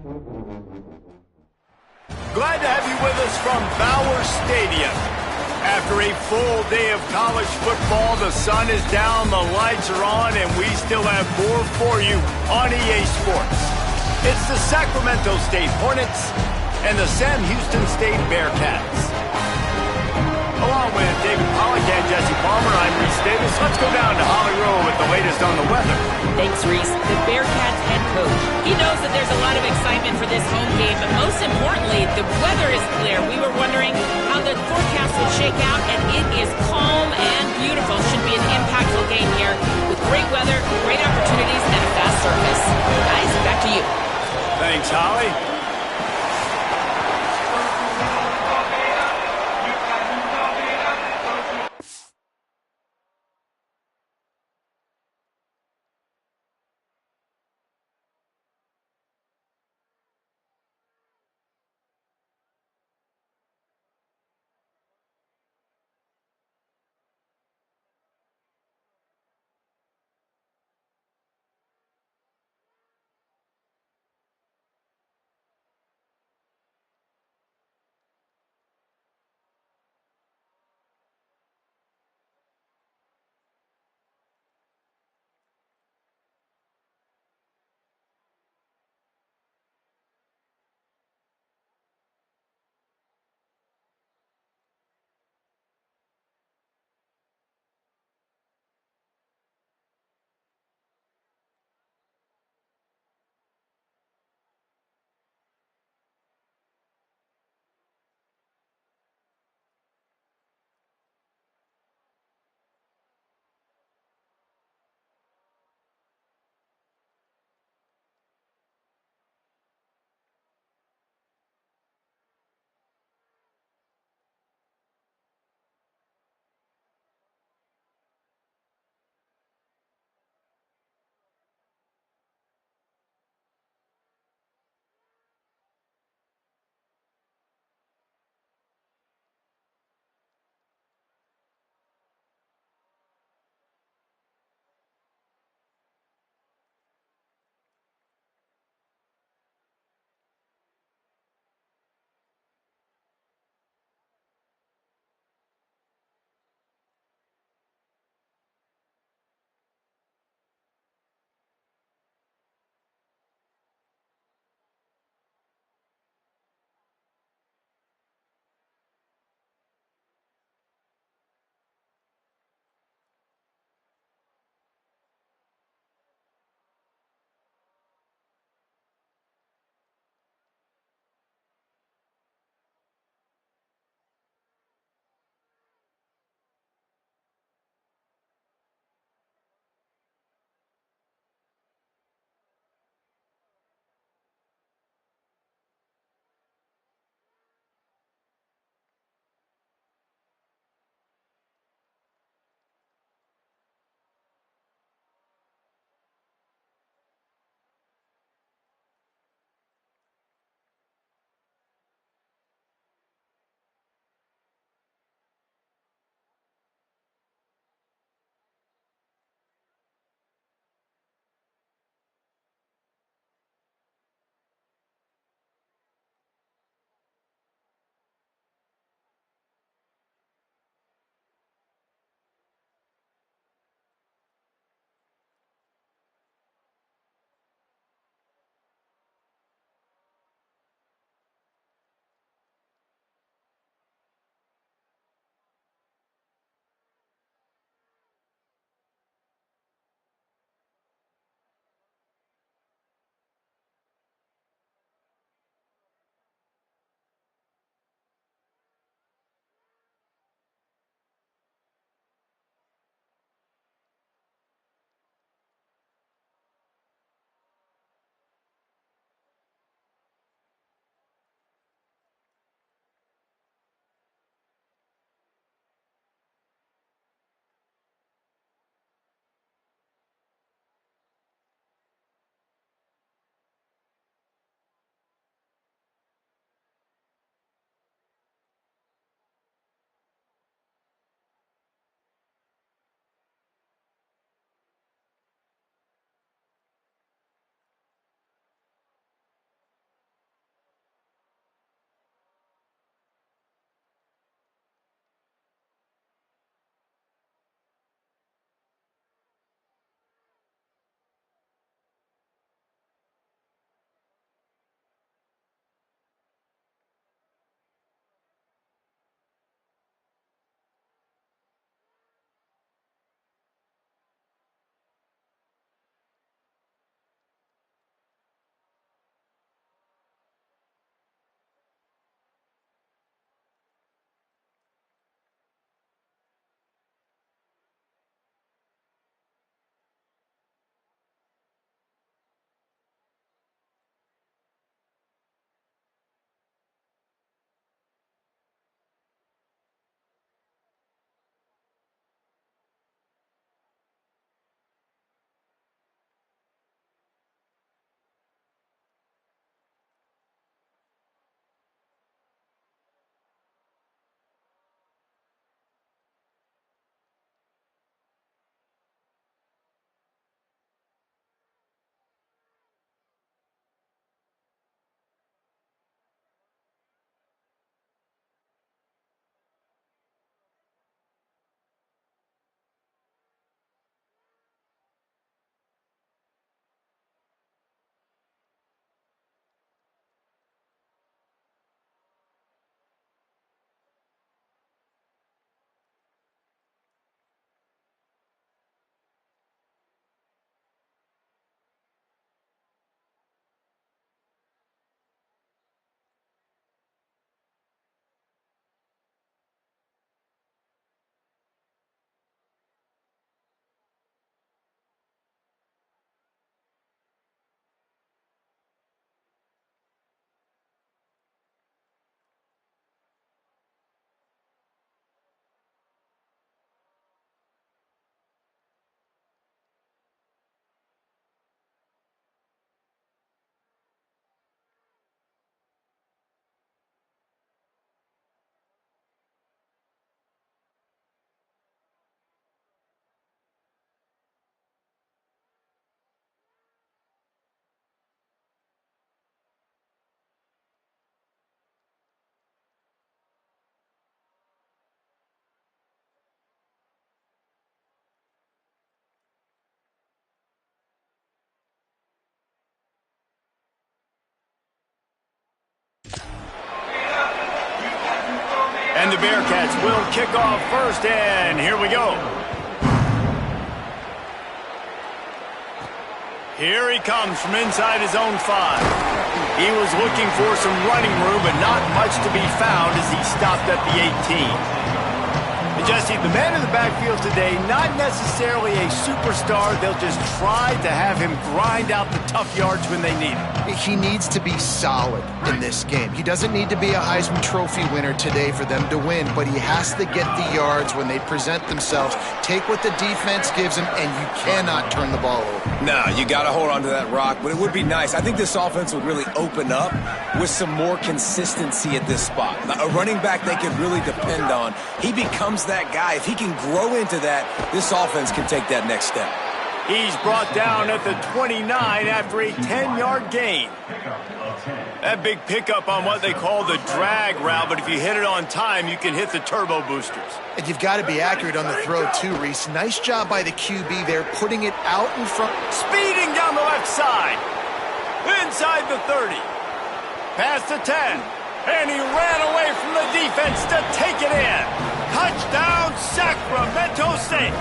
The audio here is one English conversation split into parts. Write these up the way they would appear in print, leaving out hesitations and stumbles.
Glad to have you with us from Bauer Stadium. After a full day of college football, the sun is down, the lights are on, and we still have more for you on EA Sports. It's the Sacramento State Hornets and the Sam Houston State Bearcats. Along with David Pollack and Jesse Palmer, I'm Reese Davis. Let's go down to Holly Rowe with the latest on the weather. Thanks, Reese. The Bearcats head coach. He knows that there's a lot of excitement for this home game, but most importantly, the weather is clear. We were wondering how the forecast would shake out, and it is calm and beautiful. Should be an impactful game here with great weather, great opportunities, and a fast surface. Guys, back to you. Thanks, Holly. And the Bearcats will kick off first, and here we go. Here he comes from inside his own 5. He was looking for some running room, but not much to be found as he stopped at the 18. And Jesse, the man in the backfield today, not necessarily a superstar. They'll just try to have him grind out the tough yards when they need him. He needs to be solid in this game. He doesn't need to be a Heisman Trophy winner today for them to win, but he has to get the yards when they present themselves. Take what the defense gives him, and you cannot turn the ball over. No, you got to hold on to that rock, but it would be nice. I think this offense would really open up with some more consistency at this spot. A running back they can really depend on. He becomes that guy. If he can grow into that, this offense can take that next step. He's brought down at the 29 after a 10-yard gain. That big pickup on what they call the drag route, but if you hit it on time, you can hit the turbo boosters. And you've got to be accurate on the throw, too, Reese. Nice job by the QB there, putting it out in front. Speeding down the left side. Inside the 30. Past the 10. And he ran away from the defense to take it in. Touchdown, Sacramento State.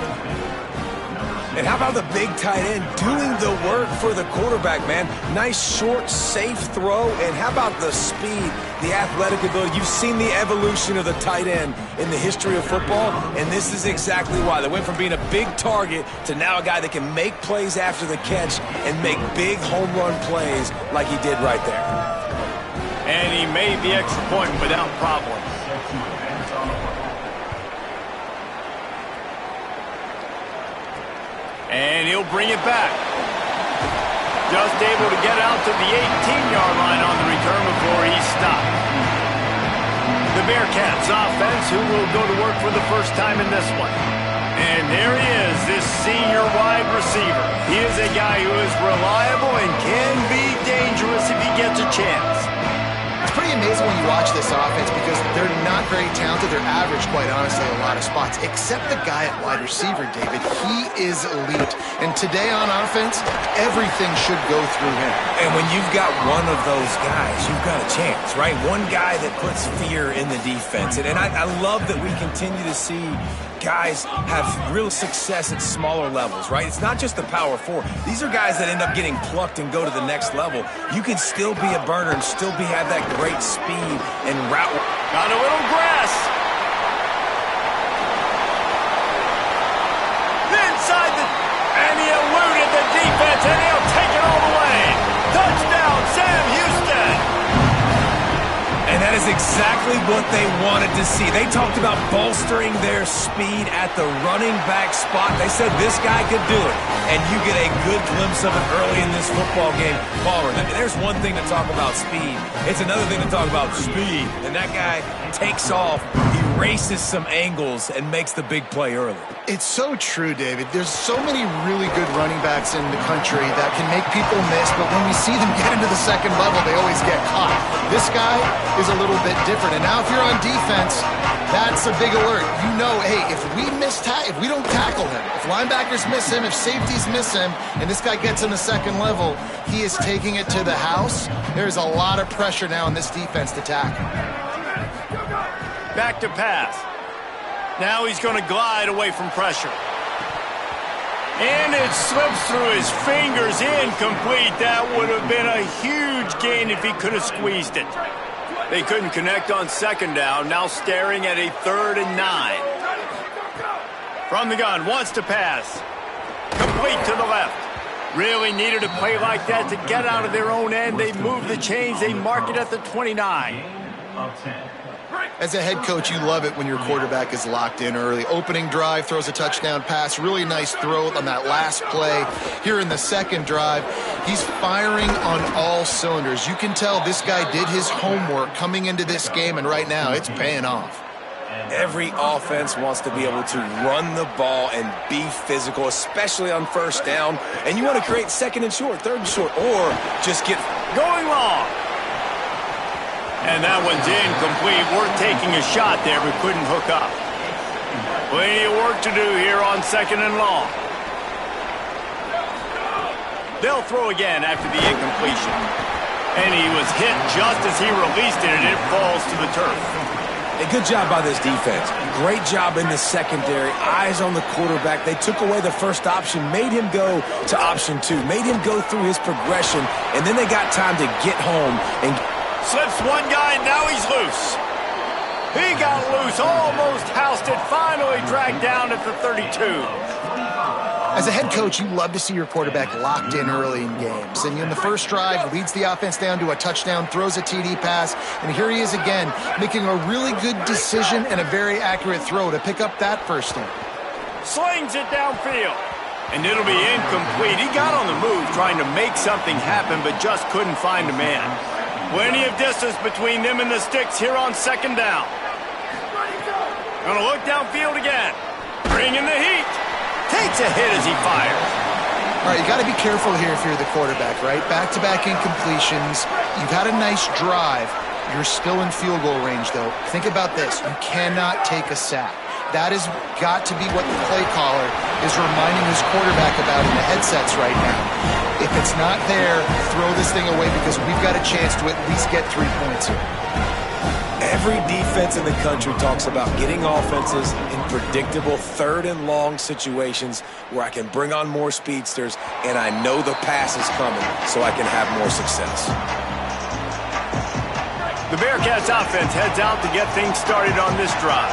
And how about the big tight end doing the work for the quarterback, man? Nice, short, safe throw. And how about the speed, the athletic ability? You've seen the evolution of the tight end in the history of football, and this is exactly why. They went from being a big target to now a guy that can make plays after the catch and make big home run plays like he did right there. And he made the extra point without problem. And he'll bring it back. Just able to get out to the 18-yard line on the return before he stopped. The Bearcats offense, who will go to work for the first time in this one. And there he is, this senior wide receiver. He is a guy who is reliable and can be dangerous if he gets a chance. It's pretty amazing when you watch this offense because they're not very talented. They're average, quite honestly, a lot of spots, except the guy at wide receiver, David. He is elite. And today on offense, everything should go through him. And when you've got one of those guys, you've got a chance, right? One guy that puts fear in the defense. And I love that we continue to see guys have real success at smaller levels, right? It's not just the power 4. These are guys that end up getting plucked and go to the next level. You can still be a burner and still have that great speed and route. Got a little grass. Inside and he eluded the defense, and he'll take it all the way. Touchdown, Sam Houston. And that is exactly what they wanted to see. They talked about bolstering their speed at the running back spot. They said this guy could do it. And you get a good glimpse of it early in this football game. Palmer, there's one thing to talk about speed. It's another thing to talk about speed. And that guy takes off, erases some angles, and makes the big play early. It's so true, David. There's so many really good running backs in the country that can make people miss, but when we see them get into the second level, they always get caught. This guy is a little bit different. And now if you're on defense, that's a big alert. You know, hey, if we don't tackle him, if linebackers miss him, if safeties miss him, and this guy gets in the second level, he is taking it to the house. There's a lot of pressure now in this defense to tackle. Back to pass. Now he's going to glide away from pressure. And it slips through his fingers, incomplete. That would have been a huge gain if he could have squeezed it. They couldn't connect on second down, now staring at a 3rd and 9. From the gun, wants to pass. Complete to the left. Really needed a play like that to get out of their own end. They move the chains, they mark it at the 29. As a head coach, you love it when your quarterback is locked in early. Opening drive, throws a touchdown pass. Really nice throw on that last play. Here in the second drive, he's firing on all cylinders. You can tell this guy did his homework coming into this game, and right now it's paying off. Every offense wants to be able to run the ball and be physical, especially on first down. And you want to create 2nd and short, 3rd and short, or just get going long. And that one's incomplete. We're taking a shot there, but couldn't hook up. Plenty of work to do here on 2nd and long. They'll throw again after the incompletion. And he was hit just as he released it, and it falls to the turf. Hey, good job by this defense. Great job in the secondary. Eyes on the quarterback. They took away the first option, made him go to option 2, made him go through his progression, and then they got time to get home and slips one guy, now he's loose. He got loose, almost housed it, finally dragged down at the 32. As a head coach, you love to see your quarterback locked in early in games. And in the first drive, leads the offense down to a touchdown, throws a TD pass, and here he is again, making a really good decision and a very accurate throw to pick up that first down. Slings it downfield, and it'll be incomplete. He got on the move trying to make something happen, but just couldn't find a man. Plenty of distance between them and the sticks here on second down. Gonna look downfield again. Bringing the heat. Takes a hit as he fires. All right, you got to be careful here if you're the quarterback, right? Back-to-back incompletions. You've had a nice drive. You're still in field goal range, though. Think about this. You cannot take a sack. That has got to be what the play caller is reminding his quarterback about in the headsets right now. If it's not there, throw this thing away because we've got a chance to at least get 3 points here. every defense in the country talks about getting offenses in predictable third and long situations where I can bring on more speedsters and I know the pass is coming so I can have more success. The Bearcats offense heads out to get things started on this drive.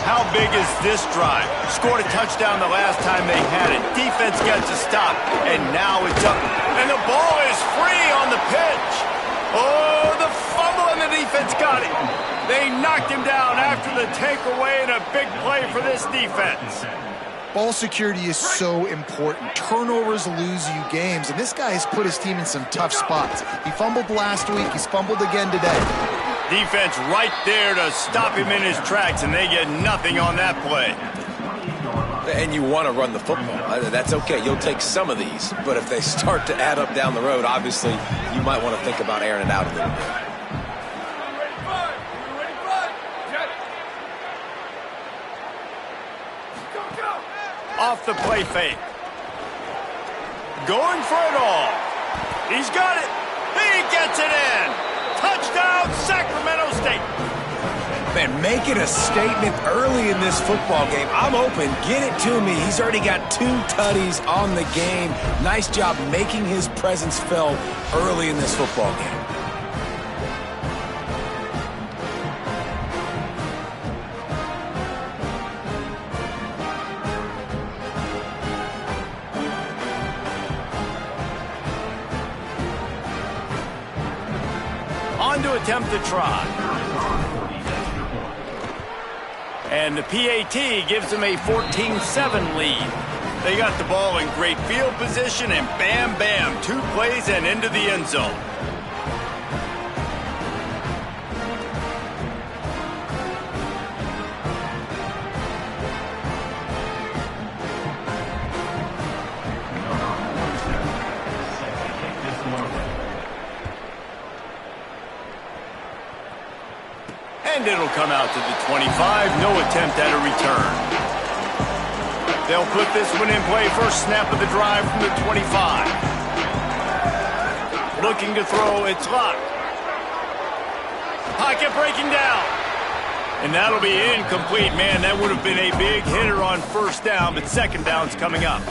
How big is this drive? Scored a touchdown the last time they had it. Defense gets a stop, and now it's up. And the ball is free on the pitch. Oh, the fumble, and the defense got it. They knocked him down after the takeaway, and a big play for this defense. Ball security is so important. Turnovers lose you games, and this guy has put his team in some tough spots. He fumbled last week. He's fumbled again today. Defense right there to stop him in his tracks, and they get nothing on that play. And you want to run the football. That's okay. You'll take some of these. But if they start to add up down the road, obviously, you might want to think about airing it out a little bit. Off the play fake. Going for it all. He's got it. He gets it in. Touchdown, Sacramento State. Man, make it a statement early in this football game. I'm open. Get it to me. He's already got 2 tutties on the game. Nice job making his presence felt early in this football game. On to attempt the try. And the PAT gives them a 14-7 lead. They got the ball in great field position, and bam, bam, 2 plays and into the end zone. And it'll come out to the 25. No attempt at a return. They'll put this one in play. First snap of the drive from the 25. Looking to throw. It's locked. Pocket breaking down. And that'll be incomplete. Man, that would have been a big hitter on first down, but second down's coming up.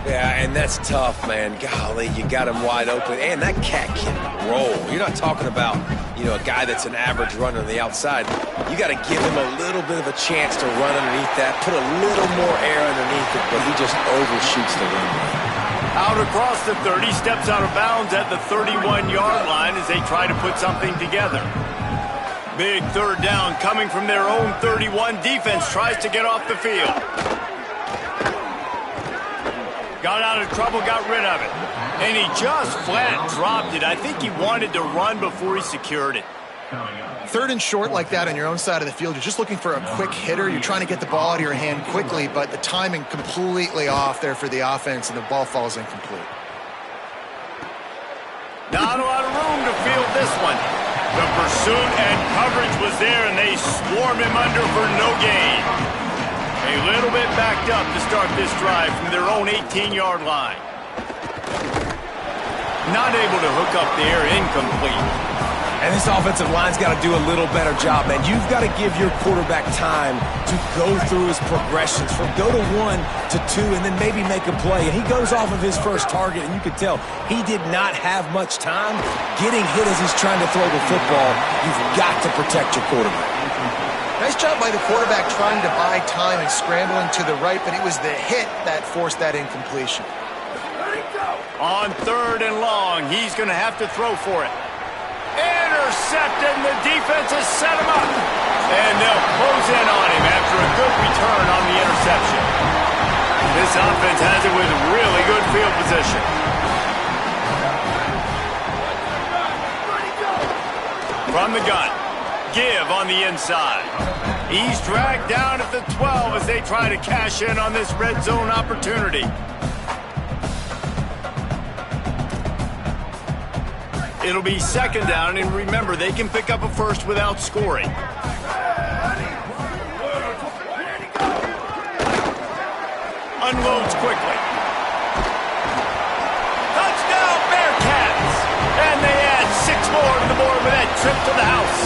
Yeah, and that's tough, man. Golly, you got him wide open. And that cat can roll. You're not talking about, a guy that's an average runner on the outside. You got to give him a little bit of a chance to run underneath that, put a little more air underneath it, but he just overshoots the runway. Out across the 30, steps out of bounds at the 31-yard line as they try to put something together. Big third down coming from their own 31. Defense tries to get off the field. Got out of trouble, got rid of it. And he just flat dropped it. I think he wanted to run before he secured it. Third and short like that on your own side of the field, you're just looking for a quick hitter. You're trying to get the ball out of your hand quickly, but the timing completely off there for the offense, and the ball falls incomplete. Not a lot of room to field this one. The pursuit and coverage was there, and they swarm him under for no gain. A little bit backed up to start this drive from their own 18-yard line. Not able to hook up there, incomplete. And this offensive line's got to do a little better job, man. You've got to give your quarterback time to go through his progressions from go to 1 to 2 and then maybe make a play. And he goes off of his first target, and you can tell he did not have much time getting hit as he's trying to throw the football. You've got to protect your quarterback. Nice job by the quarterback trying to buy time and scrambling to the right, but it was the hit that forced that incompletion. On 3rd and long, he's going to have to throw for it. Intercepted, and the defense has set him up. And they'll close in on him after a good return on the interception. This offense has it with really good field position. From the gun, give on the inside. He's dragged down at the 12 as they try to cash in on this red zone opportunity. It'll be 2nd down, and remember, they can pick up a first without scoring. Unloads quickly. Touchdown, Bearcats! And they add 6 more to the board with that trip to the house.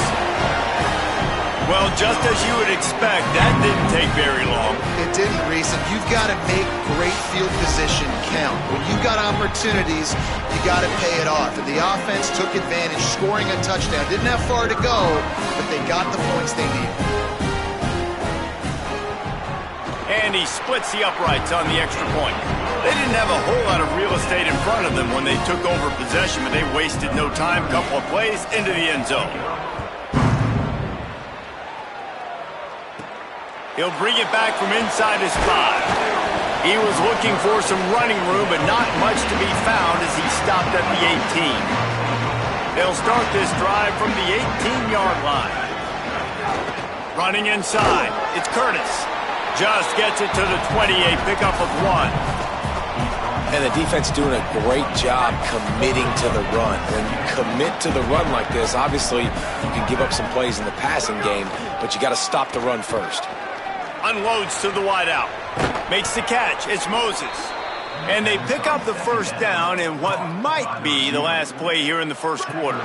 Well, just as you would expect, that didn't take very long. It didn't, Reese, and you've got to make great field position count. When you've got opportunities, you got to pay it off. And the offense took advantage, scoring a touchdown. Didn't have far to go, but they got the points they needed. And he splits the uprights on the extra point. They didn't have a whole lot of real estate in front of them when they took over possession, but they wasted no time. Couple of plays into the end zone. He'll bring it back from inside his 5. He was looking for some running room, but not much to be found as he stopped at the 18. They'll start this drive from the 18-yard line. Running inside, it's Curtis. Just gets it to the 28, pickup of 1. And the defense doing a great job committing to the run. When you commit to the run like this, obviously you can give up some plays in the passing game, but you got to stop the run first. Unloads to the wideout. Makes the catch. It's Moses. And they pick up the first down in what might be the last play here in the first quarter.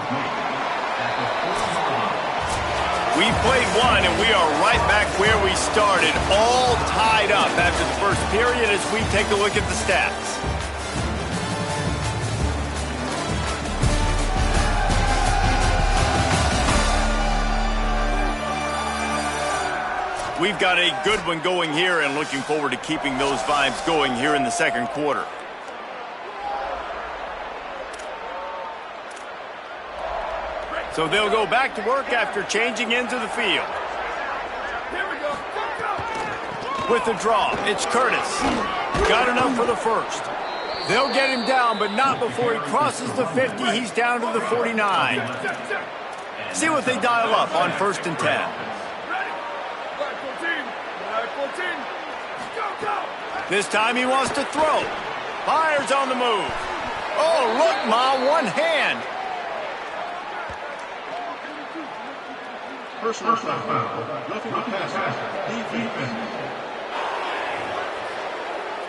We've played 1, and we are right back where we started, all tied up after the first period as we take a look at the stats. We've got a good one going here and looking forward to keeping those vibes going here in the second quarter. So they'll go back to work after changing into the field. With the draw, it's Curtis. Got enough for the first. They'll get him down, but not before he crosses the 50. He's down to the 49. See what they dial up on 1st and 10. This time he wants to throw. Fires on the move. Oh, look, Ma, one hand. Personal foul. Roughing the passer.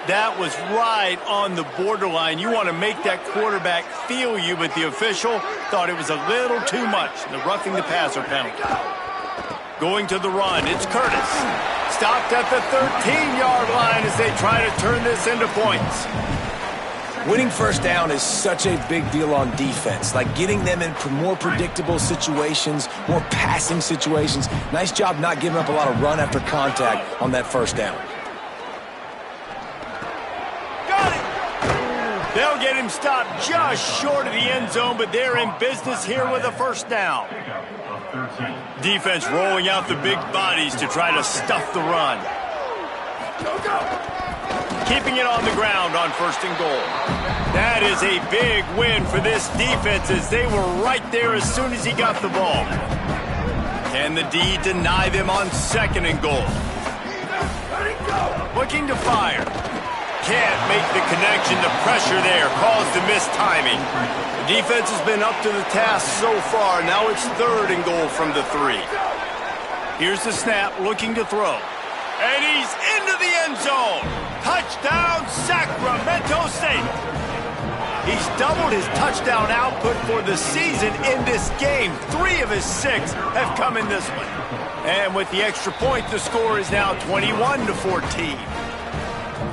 That was right on the borderline. You want to make that quarterback feel you, but the official thought it was a little too much. The roughing the passer penalty. Going to the run, it's Curtis. Stopped at the 13-yard line as they try to turn this into points. Winning first down is such a big deal on defense, like getting them in more predictable situations, more passing situations. Nice job not giving up a lot of run after contact on that first down. Got it! They'll get him stopped just short of the end zone, but they're in business here with a first down. Defense rolling out the big bodies to try to stuff the run. Keeping it on the ground on 1st and goal. That is a big win for this defense as they were right there as soon as he got the ball. Can the D deny them on 2nd and goal? Looking to fire. Can't make the connection. The pressure there caused the missed timing. The defense has been up to the task so far. Now it's 3rd and goal from the 3. Here's the snap, looking to throw. And he's into the end zone. Touchdown, Sacramento State. He's doubled his touchdown output for the season in this game. 3 of his 6 have come in this one. And with the extra point, the score is now 21-14.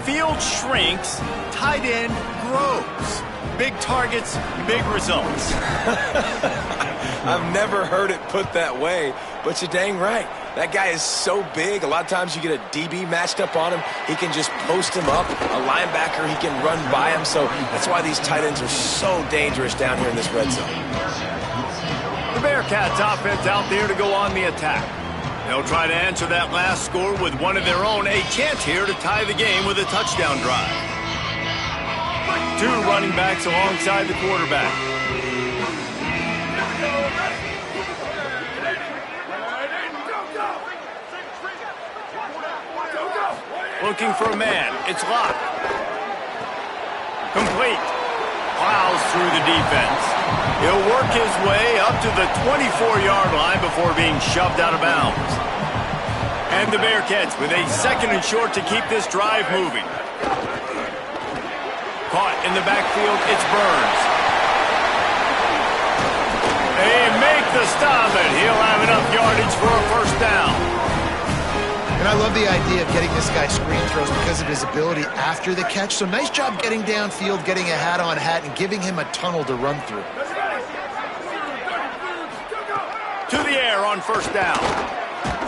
Field shrinks, tight end grows. Big targets, big results. I've never heard it put that way, but you're dang right. That guy is so big, a lot of times you get a DB matched up on him. He can just post him up. A linebacker, he can run by him. So that's why these tight ends are so dangerous down here in this red zone. The Bearcats offense out there to go on the attack. They'll try to answer that last score with one of their own. A chance here to tie the game with a touchdown drive. 2 running backs alongside the quarterback. Looking for a man. It's locked. Complete. Plows through the defense. He'll work his way up to the 24-yard line before being shoved out of bounds. And the Bearcats with a 2nd and short to keep this drive moving. Caught in the backfield, it's Burns. They make the stop, and he'll have enough yardage for a first down. And I love the idea of getting this guy screen throws because of his ability after the catch. So nice job getting downfield, getting a hat-on-hat, and giving him a tunnel to run through. To the air on first down.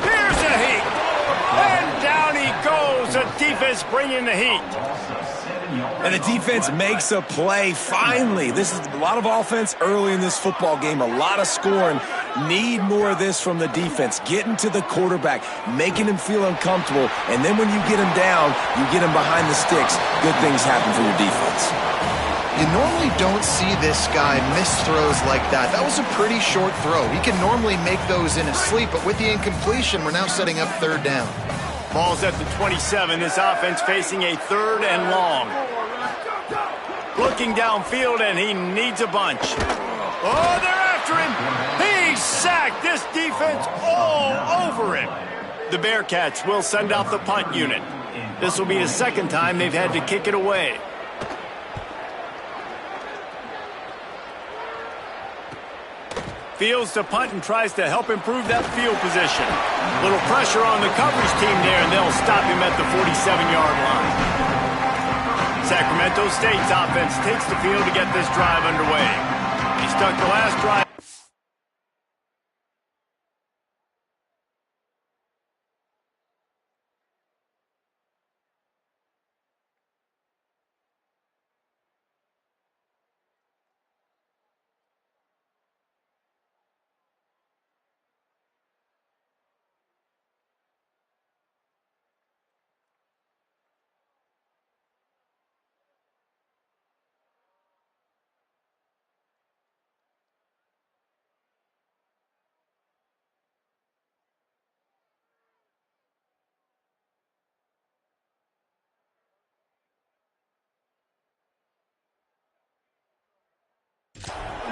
Here's the heat. And down he goes. The defense bringing the heat. And the defense makes a play, finally. This is a lot of offense early in this football game, a lot of scoring. Need more of this from the defense. Getting to the quarterback, making him feel uncomfortable, and then when you get him down, you get him behind the sticks. Good things happen for your defense. You normally don't see this guy miss throws like that. That was a pretty short throw. He can normally make those in his sleep, but with the incompletion, we're now setting up 3rd down. Ball's at the 27. This offense facing a 3rd and long. Looking downfield, and he needs a bunch. Oh, they're after him. He's sacked. This defense all over him. The Bearcats will send out the punt unit. This will be the 2nd time they've had to kick it away. Fields to punt and tries to help improve that field position. Little pressure on the coverage team there, and they'll stop him at the 47-yard line. Sacramento State's offense takes the field to get this drive underway. He stuck the last drive.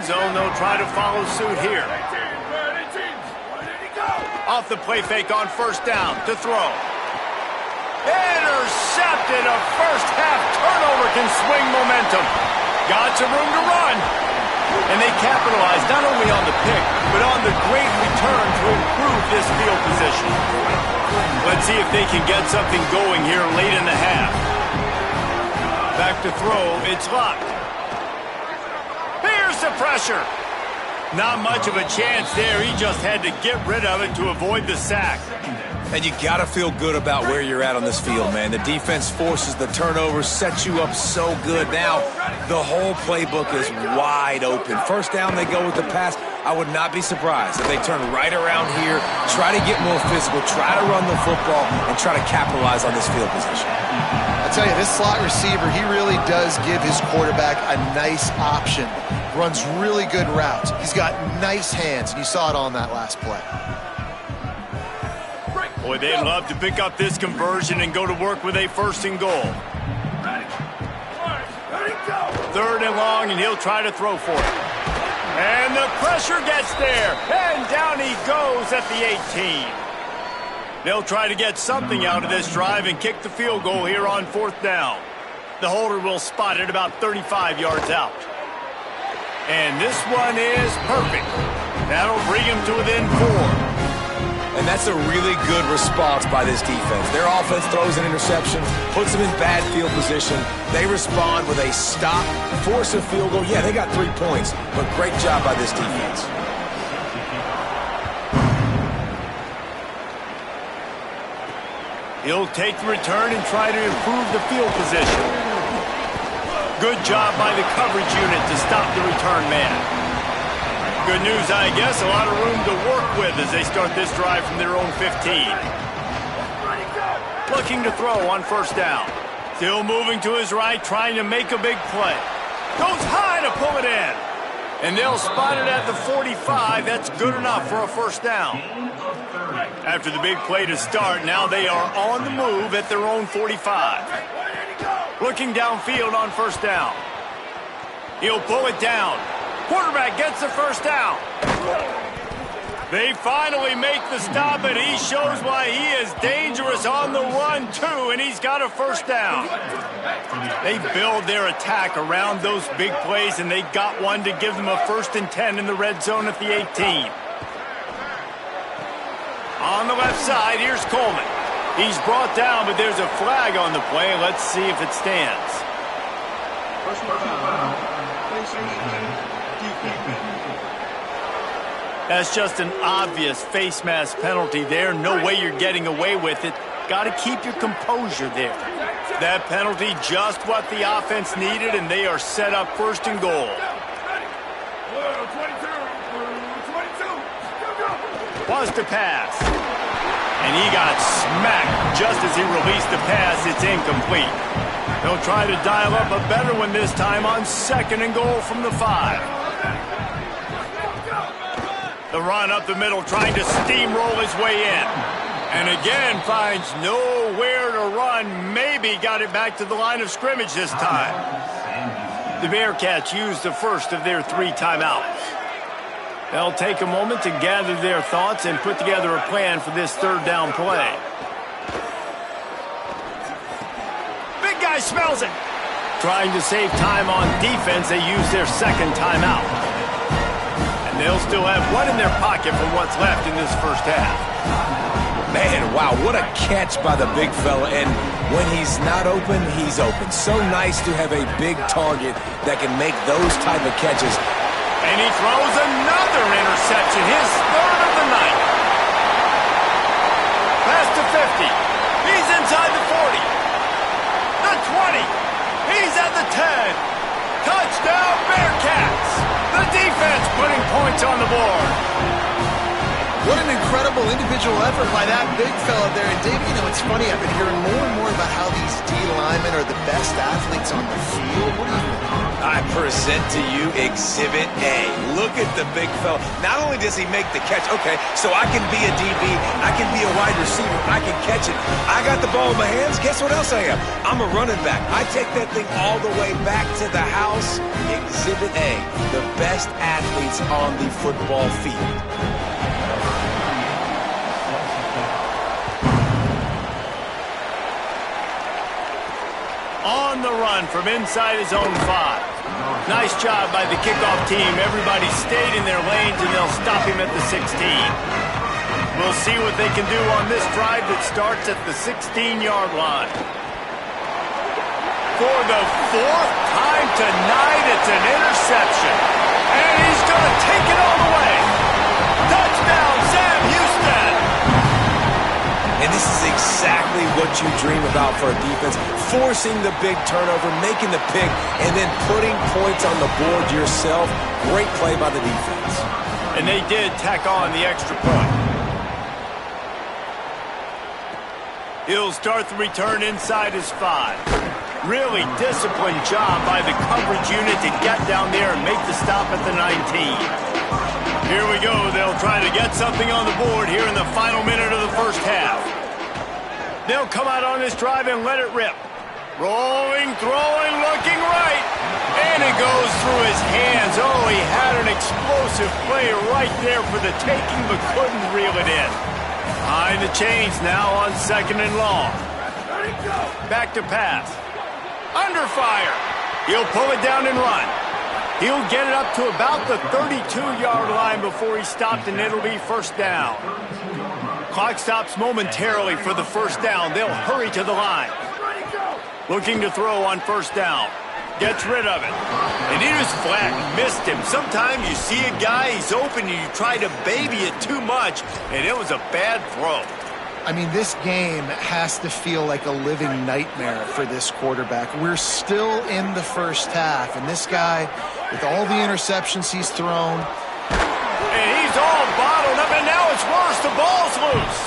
Zone, they'll try to follow suit here. Off the play fake on first down to throw. Intercepted. A first half turnover can swing momentum. Got some room to run. And they capitalized not only on the pick, but on the great return to improve this field position. Let's see if they can get something going here late in the half. Back to throw. It's locked. Here's the pressure. Not much of a chance there. He just had to get rid of it to avoid the sack. And you got to feel good about where you're at on this field, man. The defense forces the turnover, sets you up so good. Now, the whole playbook is wide open. First down, they go with the pass. I would not be surprised if they turn right around here, try to get more physical, try to run the football, and try to capitalize on this field position. I tell you, this slot receiver, he really does give his quarterback a nice option. Runs really good routes. He's got nice hands, and you saw it on that last play. Boy, they'd love to pick up this conversion and go to work with a 1st and goal. 3rd and long, and he'll try to throw for it. And the pressure gets there, and down he goes at the 18. They'll try to get something out of this drive and kick the field goal here on 4th down. The holder will spot it about 35 yards out. And this one is perfect. That'll bring him to within 4. And that's a really good response by this defense. Their offense throws an interception, puts them in bad field position. They respond with a stop, force a field goal. Yeah, they got 3 points, but great job by this defense. He'll take the return and try to improve the field position. Good job by the coverage unit to stop the return man. Good news, I guess. A lot of room to work with as they start this drive from their own 15. Looking to throw on first down. Still moving to his right, trying to make a big play. Goes high to pull it in. And they'll spot it at the 45. That's good enough for a first down. After the big play to start, now they are on the move at their own 45. Looking downfield on first down. He'll pull it down. Quarterback gets the first down. They finally make the stop, and he shows why he is dangerous on the run, too, and he's got a first down. They build their attack around those big plays, and they got one to give them a 1st and 10 in the red zone at the 18. On the left side, here's Coleman. He's brought down, but there's a flag on the play. Let's see if it stands. That's just an obvious face mask penalty there. No way you're getting away with it. Got to keep your composure there. That penalty just what the offense needed, and they are set up 1st and goal. Was to pass. And he got smacked just as he released the pass. It's incomplete. They'll try to dial up a better one this time on 2nd and goal from the 5. The run up the middle, trying to steamroll his way in. And again, finds nowhere to run. Maybe got it back to the line of scrimmage this time. The Bearcats used the first of their 3 timeouts. They'll take a moment to gather their thoughts and put together a plan for this 3rd down play. Big guy smells it. Trying to save time on defense, they use their 2nd timeout. And they'll still have one in their pocket for what's left in this 1st half. Man, wow, what a catch by the big fella. And when he's not open, he's open. So nice to have a big target that can make those type of catches. And he throws another interception, his 3rd of the night. Pass to 50. He's inside the 40. The 20. He's at the 10. Touchdown, Bearcats. The defense putting points on the board. What an incredible individual effort by that big fella there. And, Dave, you know, it's funny. I've been hearing more and more about how these D linemen are the best athletes on the field. What do you think? I present to you Exhibit A. Look at the big fella. Not only does he make the catch, okay, so I can be a DB, I can be a wide receiver, I can catch it. I got the ball in my hands. Guess what else I am? I'm a running back. I take that thing all the way back to the house. Exhibit A, the best athletes on the football field. On the run from inside his own 5. Nice job by the kickoff team. Everybody stayed in their lanes, and they'll stop him at the 16. We'll see what they can do on this drive that starts at the 16-yard line. For the 4th time tonight, it's an interception. And he's going to take it all the way. Touchdown, Sam Houston. And this is exactly what you dream about for a defense. Forcing the big turnover, making the pick, and then putting points on the board yourself. Great play by the defense. And they did tack on the extra point. He'll start the return inside his 5. Really disciplined job by the coverage unit to get down there and make the stop at the 19. Here we go. They'll try to get something on the board here in the final minute of the 1st half. They'll come out on this drive and let it rip. Rolling, throwing, looking right. And it goes through his hands. Oh, he had an explosive play right there for the taking, but couldn't reel it in. Behind the chains now on 2nd and long. Back to pass. Under fire. He'll pull it down and run. He'll get it up to about the 32-yard line before he stopped, and it'll be first down. Clock stops momentarily for the first down. They'll hurry to the line. Looking to throw on first down. Gets rid of it. And he just flat missed him. Sometimes you see a guy, he's open, and you try to baby it too much, and it was a bad throw. I mean, this game has to feel like a living nightmare for this quarterback. We're still in the first half, and this guy, with all the interceptions he's thrown. And he's all bottled up, and now it's worse. The ball's loose.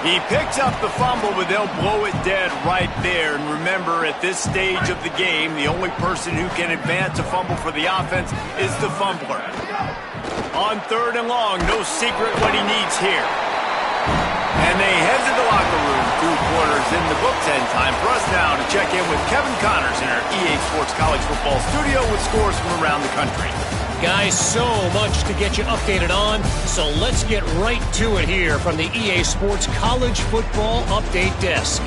He picks up the fumble, but they'll blow it dead right there. And remember, at this stage of the game, the only person who can advance a fumble for the offense is the fumbler. On third and long, no secret what he needs here. And they head to the locker room. 2 quarters in the books, and time for us now to check in with Kevin Connors in our EA Sports College Football studio with scores from around the country. Guys, so much to get you updated on, so let's get right to it here from the EA Sports College Football Update Desk.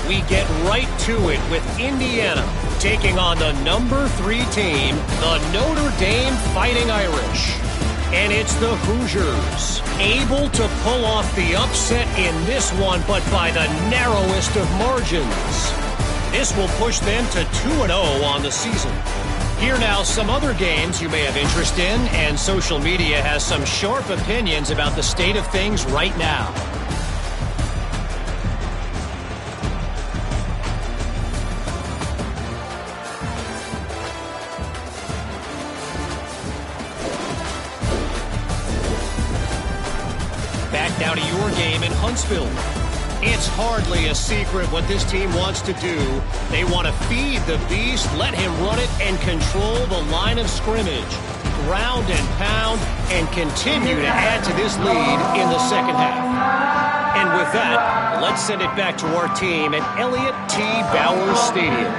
We get right to it with Indiana taking on the number 3 team, the Notre Dame Fighting Irish. And it's the Hoosiers, able to pull off the upset in this one, but by the narrowest of margins. This will push them to 2-0 on the season. Here now some other games you may have interest in, and social media has some sharp opinions about the state of things right now. Back now to your game in Huntsville. It's hardly a secret what this team wants to do. They want to feed the beast, let him run it, and control the line of scrimmage. Ground and pound, and continue to add to this lead in the second half. And with that, let's send it back to our team at Elliott T. Bowers Stadium.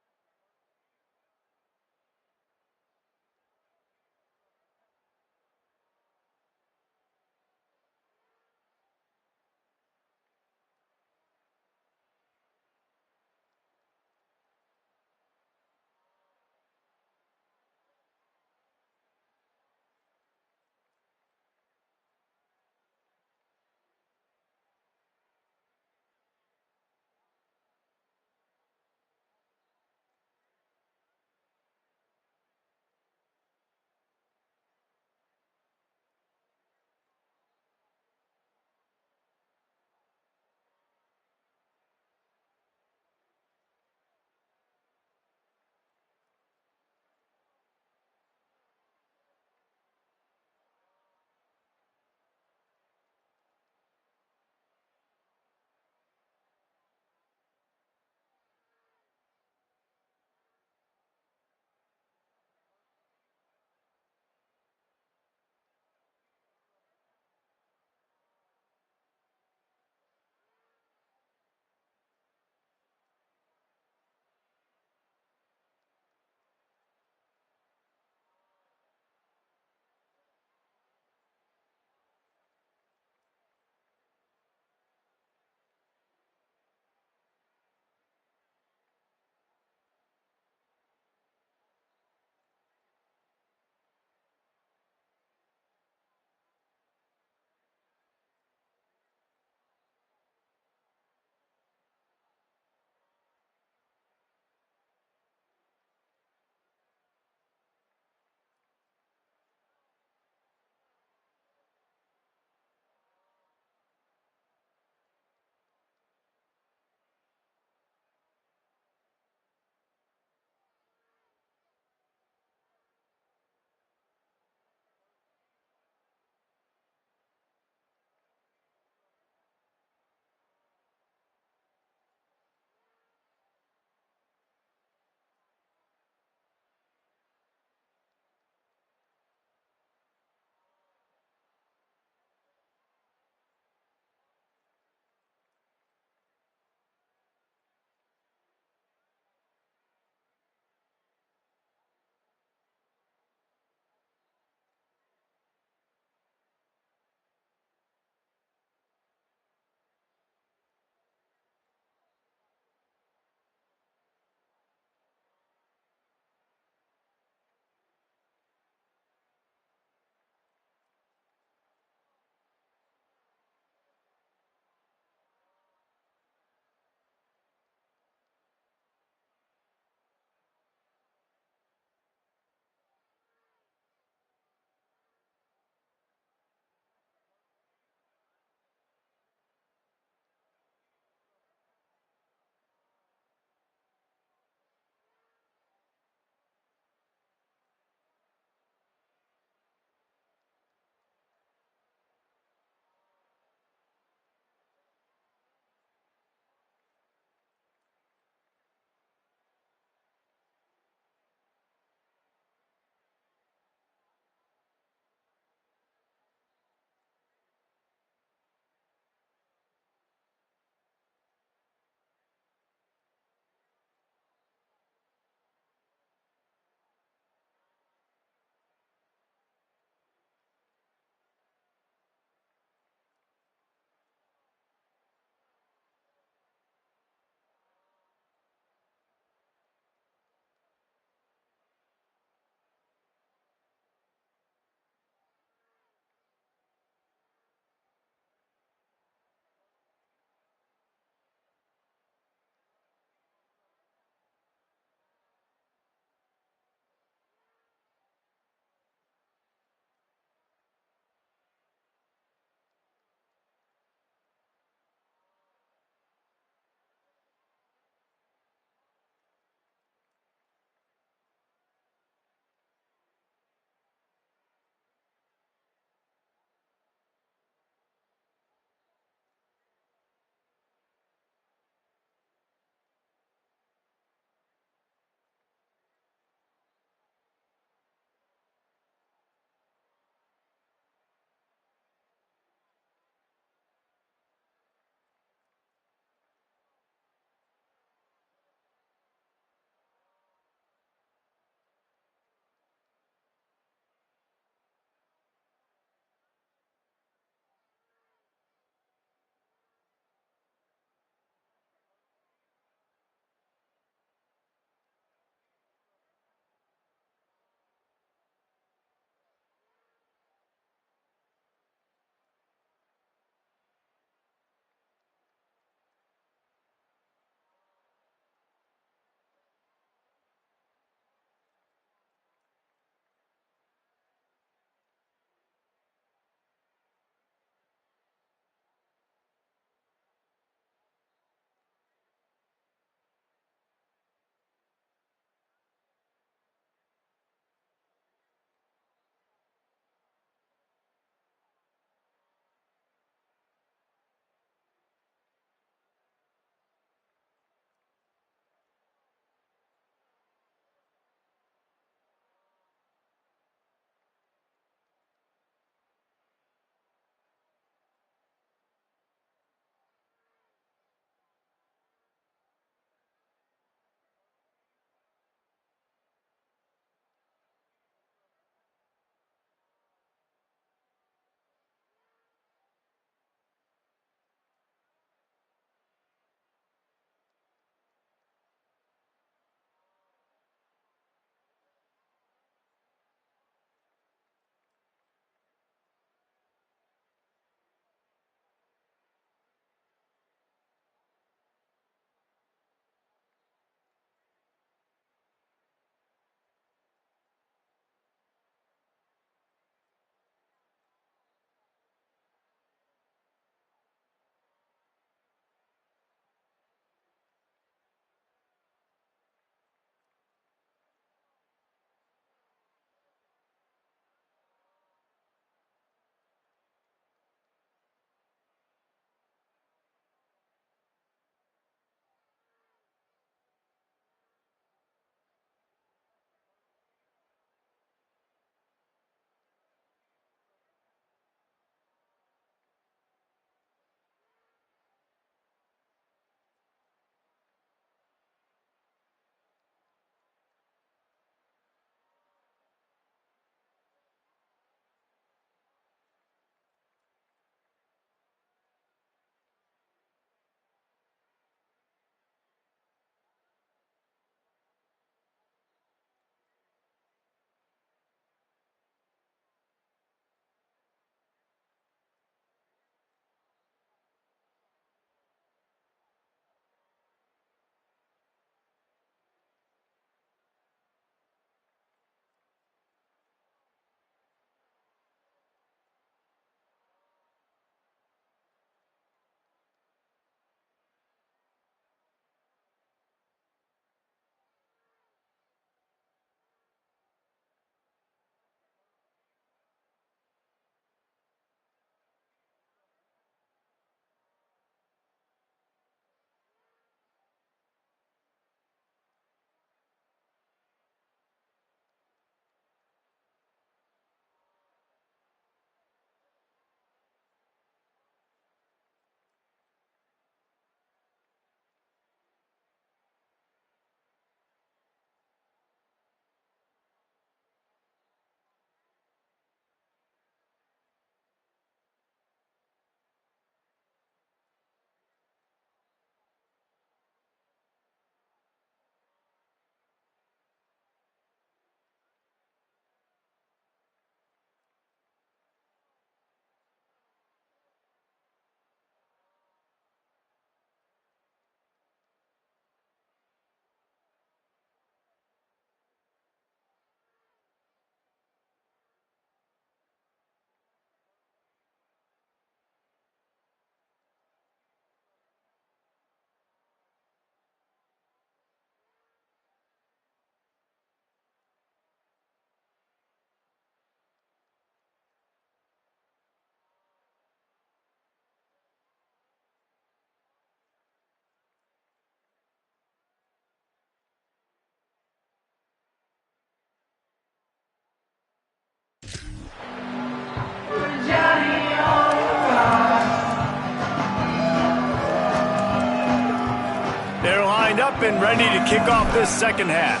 up and ready to kick off this second half.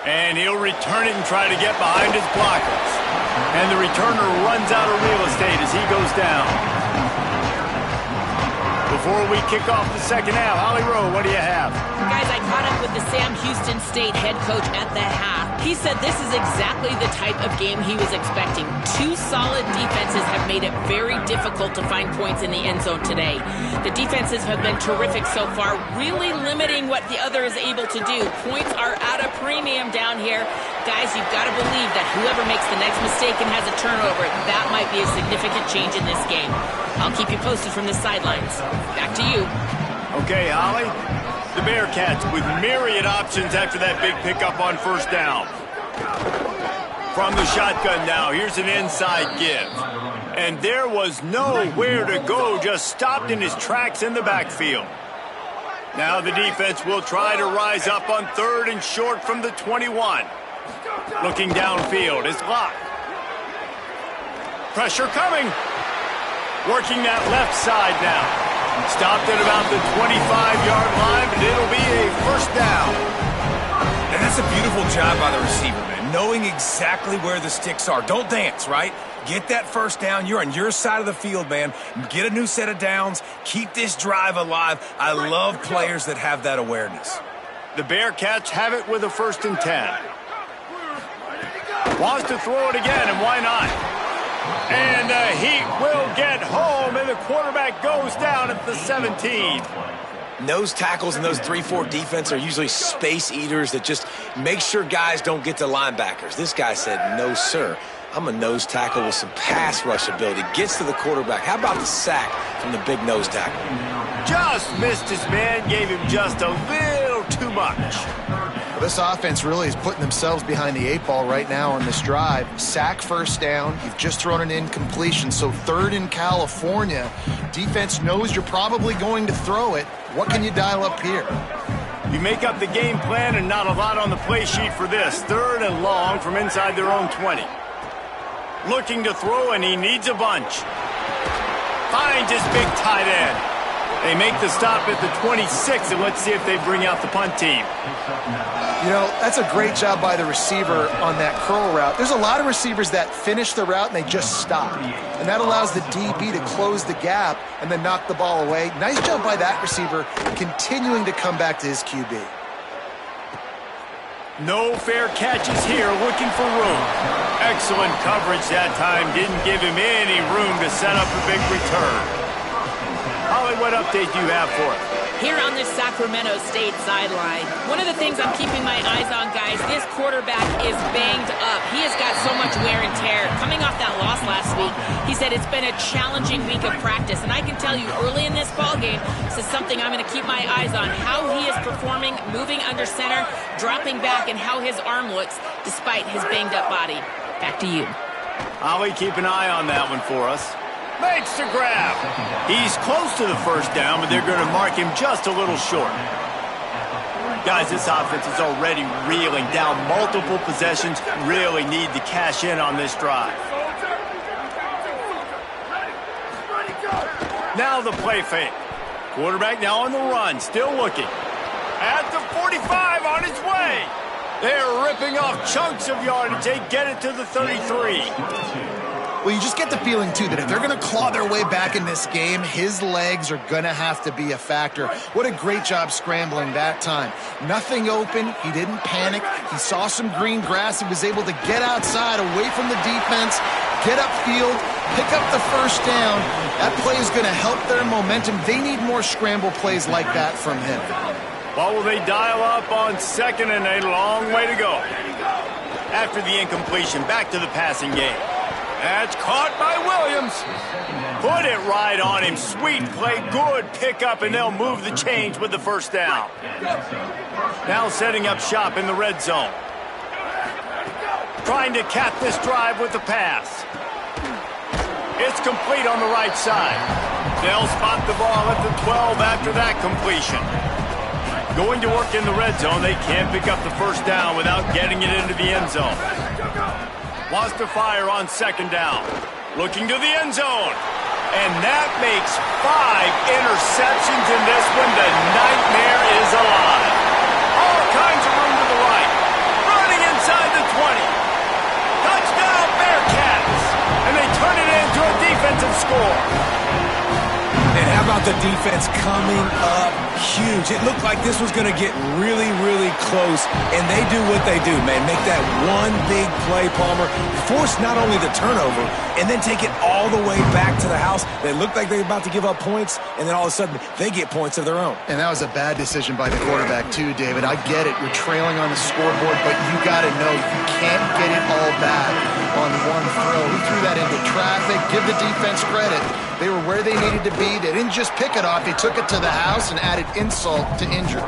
And he'll return it and try to get behind his blockers. And the returner runs out of real estate as he goes down. Before we kick off the second half, Holly Rowe, what do you have? Guys, I caught up with the Sam Houston State head coach at the half. He said this is exactly the type of game he was expecting. Two solid defenses have made it very difficult to find points in the end zone today. The defenses have been terrific so far, really limiting what the other is able to do. Points are at a premium down here. Guys, you've got to believe that whoever makes the next mistake and has a turnover, that might be a significant change in this game. I'll keep you posted from the sidelines. Back to you. Okay, Holly. The Bearcats with myriad options after that big pickup on first down. From the shotgun now, here's an inside give. And there was nowhere to go, just stopped in his tracks in the backfield. Now the defense will try to rise up on third and short from the 21. Looking downfield, it's locked. Pressure coming. Working that left side now. Stopped at about the 25-yard line, but it'll be a first down. And that's a beautiful job by the receiver, man, knowing exactly where the sticks are. Don't dance, right? Get that first down. You're on your side of the field, man. Get a new set of downs. Keep this drive alive. I love players that have that awareness. The Bearcats have it with a 1st and 10. Wants to throw it again, and why not? And the Heat will get home, and the quarterback goes down at the 17. Nose tackles in those 3-4 defense are usually space eaters that just make sure guys don't get to linebackers. This guy said, no, sir. I'm a nose tackle with some pass rush ability. Gets to the quarterback. How about the sack from the big nose tackle? Just missed his man, gave him just a little too much. This offense really is putting themselves behind the 8 ball right now on this drive. Sack first down. You've just thrown an incompletion, so 3rd in California. Defense knows you're probably going to throw it. What can you dial up here? You make up the game plan and not a lot on the play sheet for this. 3rd and long from inside their own 20. Looking to throw, and he needs a bunch. Finds his big tight end. They make the stop at the 26, and let's see if they bring out the punt team. You know, that's a great job by the receiver on that curl route. There's a lot of receivers that finish the route and they just stop. And that allows the DB to close the gap and then knock the ball away. Nice job by that receiver, continuing to come back to his QB. No fair catches here, looking for room. Excellent coverage that time. Didn't give him any room to set up a big return. Holly, what update do you have for us? Here on this Sacramento State sideline, one of the things I'm keeping my eyes on, guys, this quarterback is banged up. He has got so much wear and tear. Coming off that loss last week, he said it's been a challenging week of practice. And I can tell you early in this ballgame, this is something I'm going to keep my eyes on, how he is performing, moving under center, dropping back, and how his arm looks despite his banged-up body. Back to you. Holly, keep an eye on that one for us. Makes the grab. He's close to the first down, but they're going to mark him just a little short. Guys, this offense is already reeling down multiple possessions. Really need to cash in on this drive. Now the play fake. Quarterback now on the run, still looking. At the 45, on his way. They're ripping off chunks of yardage. They get it to the 33. Well, you just get the feeling, too, that if they're going to claw their way back in this game, his legs are going to have to be a factor. What a great job scrambling that time. Nothing open. He didn't panic. He saw some green grass. He was able to get outside, away from the defense, get upfield, pick up the first down. That play is going to help their momentum. They need more scramble plays like that from him. What will they dial up on second, and a long way to go? After the incompletion, back to the passing game. That's caught by Williams. Put it right on him. Sweet play, good pickup, and they'll move the chains with the first down. Now setting up shop in the red zone. Trying to cap this drive with the pass. It's complete on the right side. They'll spot the ball at the 12 after that completion. Going to work in the red zone, they can't pick up the first down without getting it into the end zone. Wants to fire on second down. Looking to the end zone. And that makes 5 interceptions in this one. The nightmare is alive. All kinds of room to the right. Running inside the 20. Touchdown, Bearcats. And they turn it into a defensive score. And how about the defense coming up huge? It looked like this was going to get really, really close, and they do what they do, man. Make that one big play, Palmer. Force not only the turnover, and then take it all the way back to the house. They looked like they were about to give up points, and then all of a sudden, they get points of their own. And that was a bad decision by the quarterback, too, David. I get it. You're trailing on the scoreboard, but you got to know you can't get it all back on one throw. He threw that into traffic. Give the defense credit. They were where they needed to be. They didn't just pick it off. They took it to the house and added insult to injury.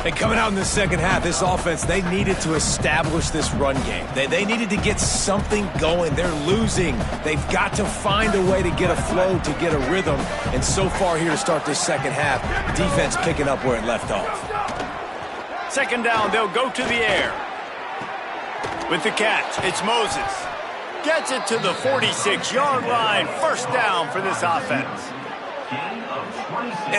And coming out in the second half, this offense, they needed to establish this run game. They needed to get something going. They're losing. They've got to find a way to get a flow, to get a rhythm. And so far here to start this second half, defense picking up where it left off. Second down, they'll go to the air. With the catch, it's Moses. Gets it to the 46-yard line. First down for this offense.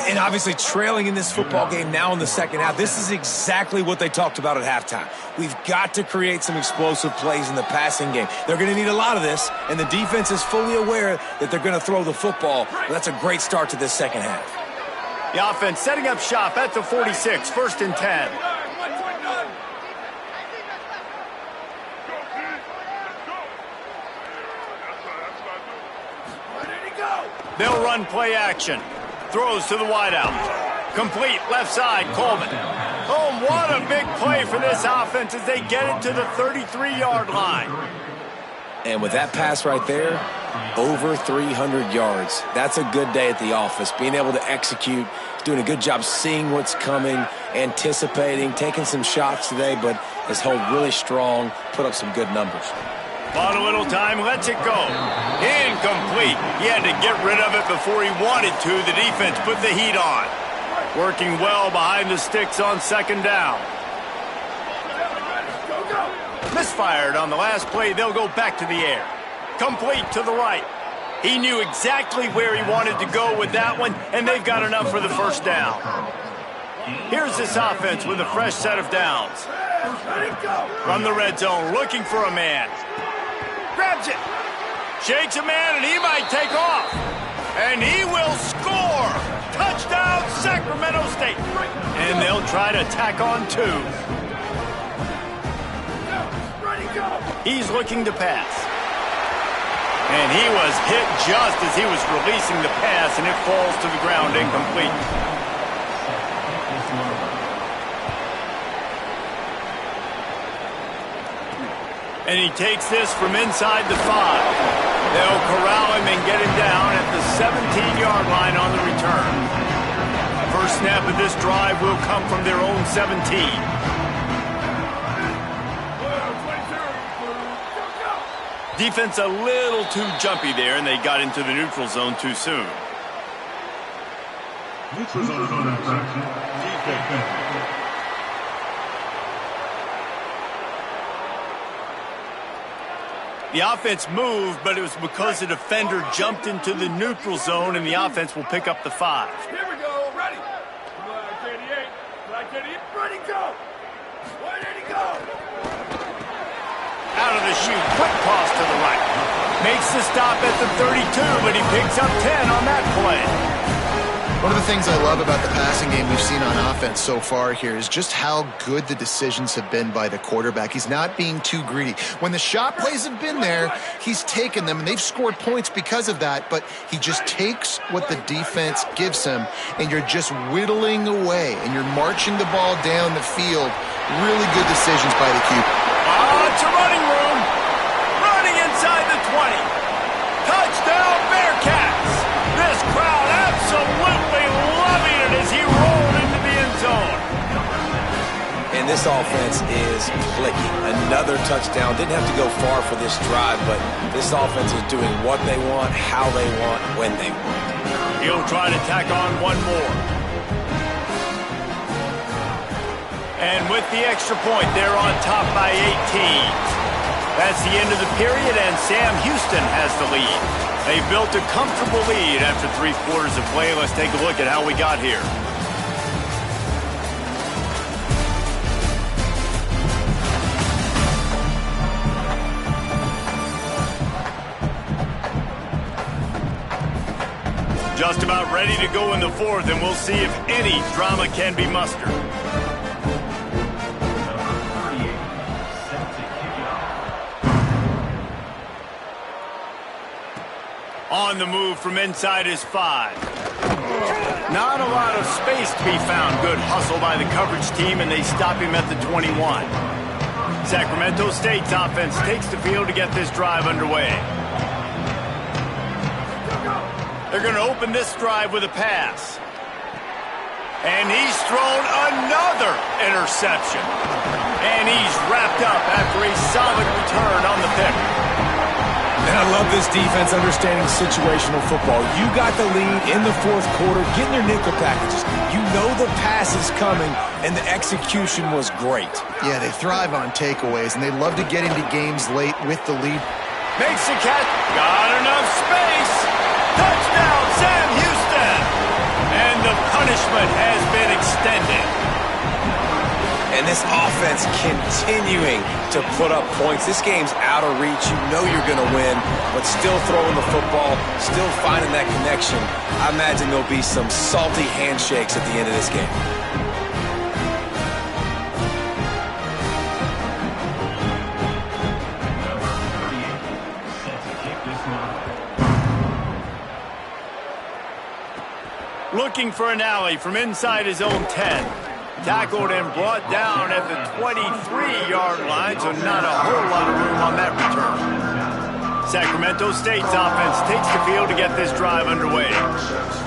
And obviously trailing in this football game now in the second half, this is exactly what they talked about at halftime. We've got to create some explosive plays in the passing game. They're going to need a lot of this, and the defense is fully aware that they're going to throw the football. That's a great start to this second half. The offense setting up shop at the 46, first and 10. They'll run play action. Throws to the wideout. Complete left side, Coleman. Oh, what a big play for this offense as they get it to the 33-yard line. And with that pass right there, over 300 yards. That's a good day at the office. Being able to execute, doing a good job seeing what's coming, anticipating, taking some shots today, but has held really strong, put up some good numbers. Bought a little time, lets it go. Incomplete. He had to get rid of it before he wanted to. The defense put the heat on. Working well behind the sticks on second down. Misfired on the last play. They'll go back to the air. Complete to the right. He knew exactly where he wanted to go with that one, and they've got enough for the first down. Here's this offense with a fresh set of downs. From the red zone, looking for a man. Grabs it. Shakes a man, and he might take off. And he will score. Touchdown, Sacramento State. And they'll try to tack on 2. He's looking to pass. And he was hit just as he was releasing the pass, and it falls to the ground incomplete. And he takes this from inside the 5. They'll corral him and get him down at the 17-yard line on the return. First snap of this drive will come from their own 17. Defense a little too jumpy there, and they got into the neutral zone too soon. Neutral zone infraction. Defense. The offense moved, but it was because the defender jumped into the neutral zone, and the offense will pick up the 5. Here we go. Ready. Flag 88. Flag 88. Ready, go. Where did he go? Out of the chute. Quick toss to the right. Makes the stop at the 32, but he picks up 10 on that play. One of the things I love about the passing game we've seen on offense so far here is just how good the decisions have been by the quarterback. He's not being too greedy. When the shot plays have been there, he's taken them, and they've scored points because of that, but he just takes what the defense gives him, and you're just whittling away, and you're marching the ball down the field. Really good decisions by the QB. It's a running room. Running inside the 20. Touchdown, Bearcats. This crowd absolutely loving it as he rolled into the end zone. And this offense is clicking. Another touchdown. Didn't have to go far for this drive, but this offense is doing what they want, how they want, when they want. He'll try to tack on one more. And with the extra point, they're on top by 18. That's the end of the period, and Sam Houston has the lead. They built a comfortable lead after 3 quarters of play. Let's take a look at how we got here. Just about ready to go in the 4th, and we'll see if any drama can be mustered. On the move from inside his 5. Not a lot of space to be found. Good hustle by the coverage team, and they stop him at the 21. Sacramento State's offense takes the field to get this drive underway. They're going to open this drive with a pass. And he's thrown another interception. And he's wrapped up after a solid return on the pick. And I love this defense understanding situational football. You got the lead in the 4th quarter, getting your nickel packages. You know the pass is coming, and the execution was great. Yeah, they thrive on takeaways, and they love to get into games late with the lead. Makes the catch. Got enough space. Touchdown, Sam Houston. And the punishment has been extended. And this offense continuing to put up points. This game's out of reach. You know you're going to win, but still throwing the football, still finding that connection. I imagine there'll be some salty handshakes at the end of this game. Looking for an alley from inside his own 10. Tackled and brought down at the 23-yard line, so not a whole lot of room on that return. Sacramento State's offense takes the field to get this drive underway.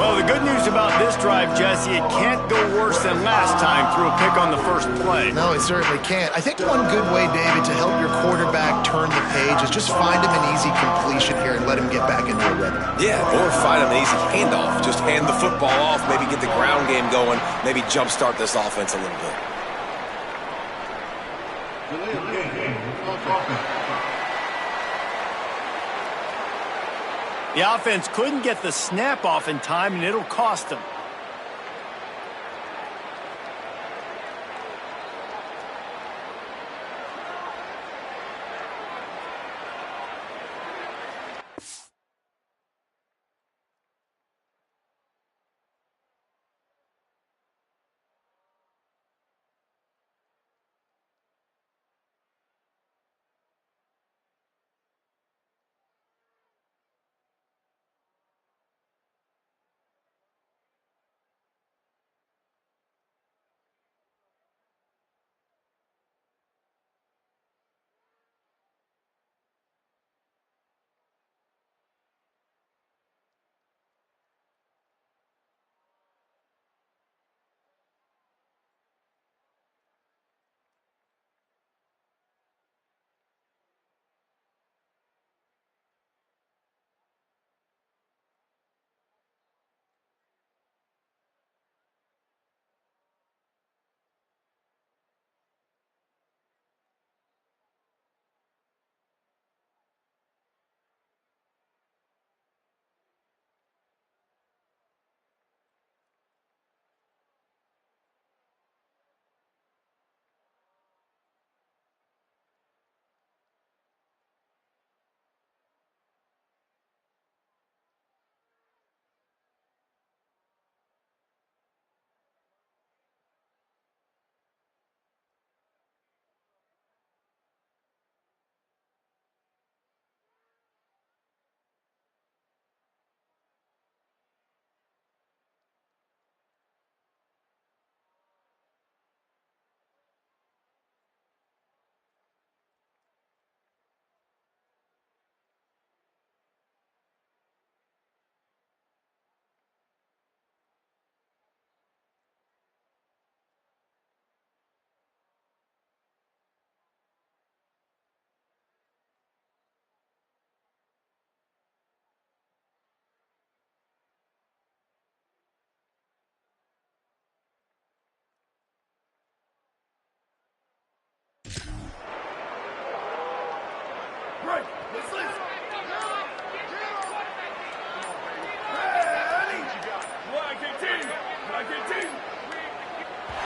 Well, the good news about this drive, Jesse, it can't go worse than last time through a pick on the first play. No, it certainly can't. I think one good way, David, to help your quarterback turn the page is just find him an easy completion here and let him get back into a rhythm. Yeah, or find him an easy handoff. Just hand the football off, maybe get the ground game going, maybe jumpstart this offense a little bit. The offense couldn't get the snap off in time, and it'll cost them.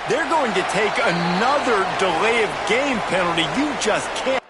they're going to take another delay of game penalty. You just can't.